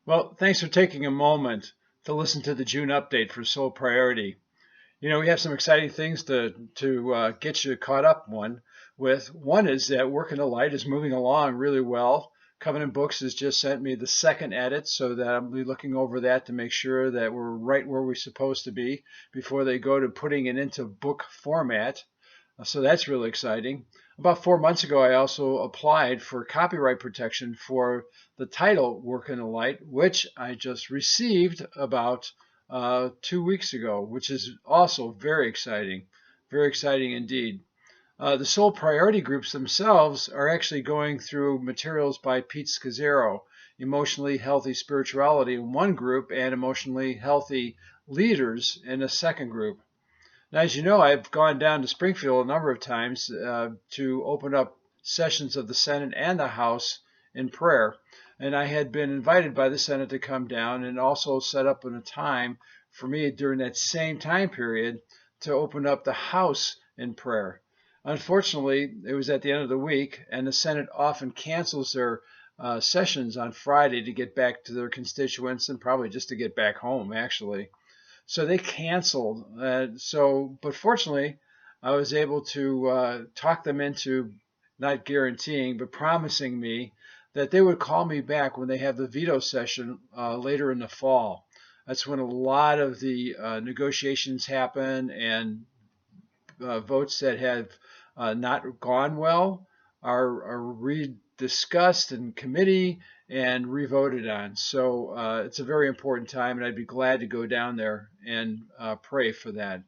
Well, thanks for taking a moment to listen to the June update for Soul Priority. We have some exciting things to get you caught up with. One is that Work in the Light is moving along really well. Covenant Books has just sent me the second edit, so that I'll be looking over that to make sure that we're right where we're supposed to be before they go to putting it into book format. So that's really exciting. About 4 months ago, I also applied for copyright protection for the title Work in the Light, which I just received about 2 weeks ago, which is also very exciting. Very exciting indeed. The Soul Priority groups themselves are actually going through materials by Pete Scazzaro, Emotionally Healthy Spirituality in one group and Emotionally Healthy Leaders in a second group. Now, as you know, I've gone down to Springfield a number of times to open up sessions of the Senate and the House in prayer. And I had been invited by the Senate to come down and also set up a time for me during that same time period to open up the House in prayer. Unfortunately, it was at the end of the week, and the Senate often cancels their sessions on Friday to get back to their constituents and probably just to get back home, actually. So they canceled. But fortunately, I was able to talk them into not guaranteeing, but promising me that they would call me back when they have the veto session later in the fall. That's when a lot of the negotiations happen, and votes that have not gone well are rediscussed in committee and revoted on. So it's a very important time, and I'd be glad to go down there and pray for that.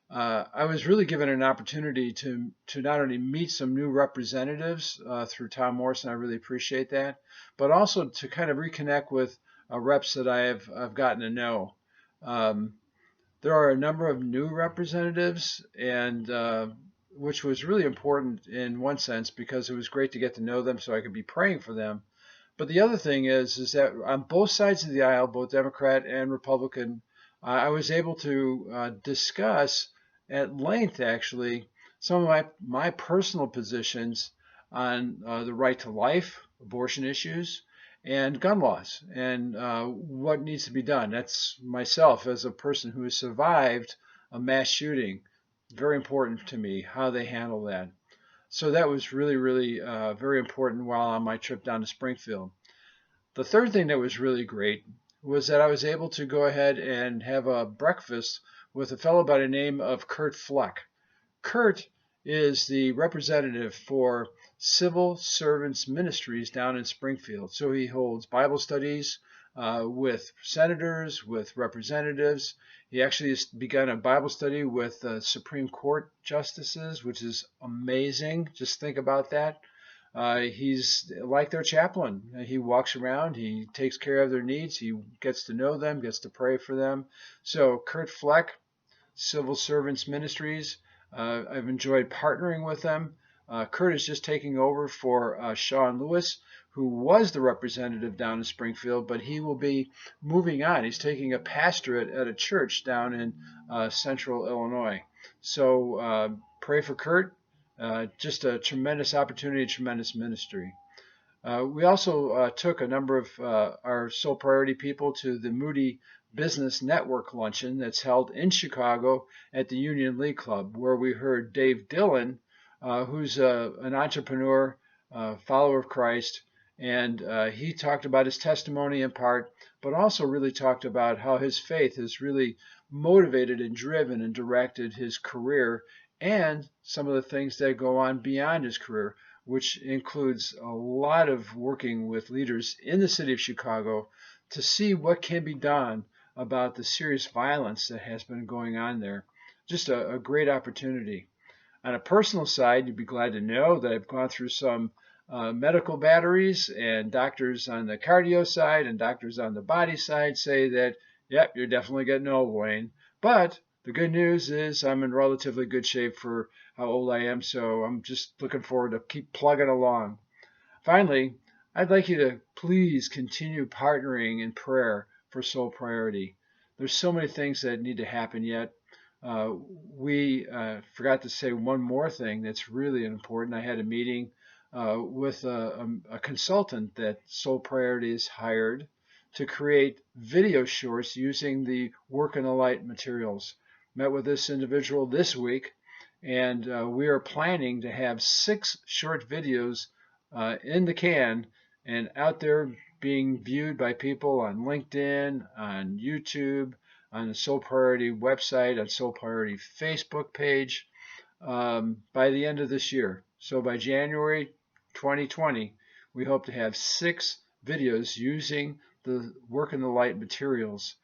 I was really given an opportunity to not only meet some new representatives through Tom Morrison, I really appreciate that, but also to kind of reconnect with reps that I've gotten to know. There are a number of new representatives, and which was really important in one sense because it was great to get to know them so I could be praying for them. But the other thing is that on both sides of the aisle, both Democrat and Republican, I was able to discuss at length, actually, some of my personal positions on the right to life, abortion issues, and gun laws, and what needs to be done. That's myself as a person who has survived a mass shooting. Very important to me how they handle that. So that was really, really very important while on my trip down to Springfield. The third thing that was really great was that I was able to go ahead and have a breakfast with a fellow by the name of Kurt Fleck. Kurt is the representative for Civil Servants Ministries down in Springfield. So he holds Bible studies with senators, with representatives. He actually has begun a Bible study with Supreme Court justices, which is amazing. Just think about that. He's like their chaplain. He walks around, he takes care of their needs, he gets to know them, gets to pray for them. So Kurt Fleck, Civil Servants Ministries, I've enjoyed partnering with them. Kurt is just taking over for Sean Lewis, who was the representative down in Springfield, but he will be moving on. He's taking a pastorate at a church down in central Illinois. So pray for Kurt. Just a tremendous opportunity, tremendous ministry. We also took a number of our Soul Priority people to the Moody Business Network Luncheon that's held in Chicago at the Union League Club, where we heard Dave Dillon, who's an entrepreneur, follower of Christ, and he talked about his testimony in part, but also really talked about how his faith has really motivated and driven and directed his career and some of the things that go on beyond his career, which includes a lot of working with leaders in the city of Chicago to see what can be done about the serious violence that has been going on there. Just a great opportunity. On a personal side, you'd be glad to know that I've gone through some medical batteries, and doctors on the cardio side and doctors on the body side say that, yep, you're definitely getting old, Wayne. But the good news is I'm in relatively good shape for how old I am, so I'm just looking forward to keep plugging along. Finally, I'd like you to please continue partnering in prayer for Soul Priority. There's so many things that need to happen yet. We forgot to say one more thing that's really important. I had a meeting with a consultant that Soul Priority has hired to create video shorts using the Work in the Light materials. Met with this individual this week, and we are planning to have 6 short videos in the can and out there being viewed by people on LinkedIn, on YouTube, on the Soul Priority website, on Soul Priority Facebook page by the end of this year. So by January 2020, we hope to have 6 videos using the Work in the Light materials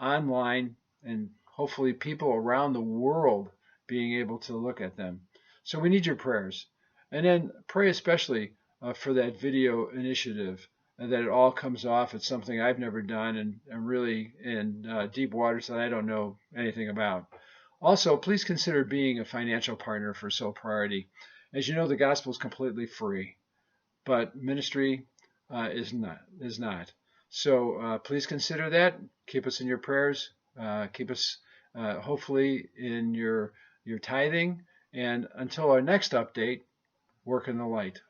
online, and hopefully people around the world being able to look at them. So we need your prayers. And then pray especially for that video initiative, and that it all comes off. It's something I've never done, and I'm really in deep waters that I don't know anything about. Also, please consider being a financial partner for Soul Priority. As you know, the gospel is completely free, but ministry is not. So please consider that. Keep us in your prayers. Keep us hopefully in your tithing. And until our next update, work in the light.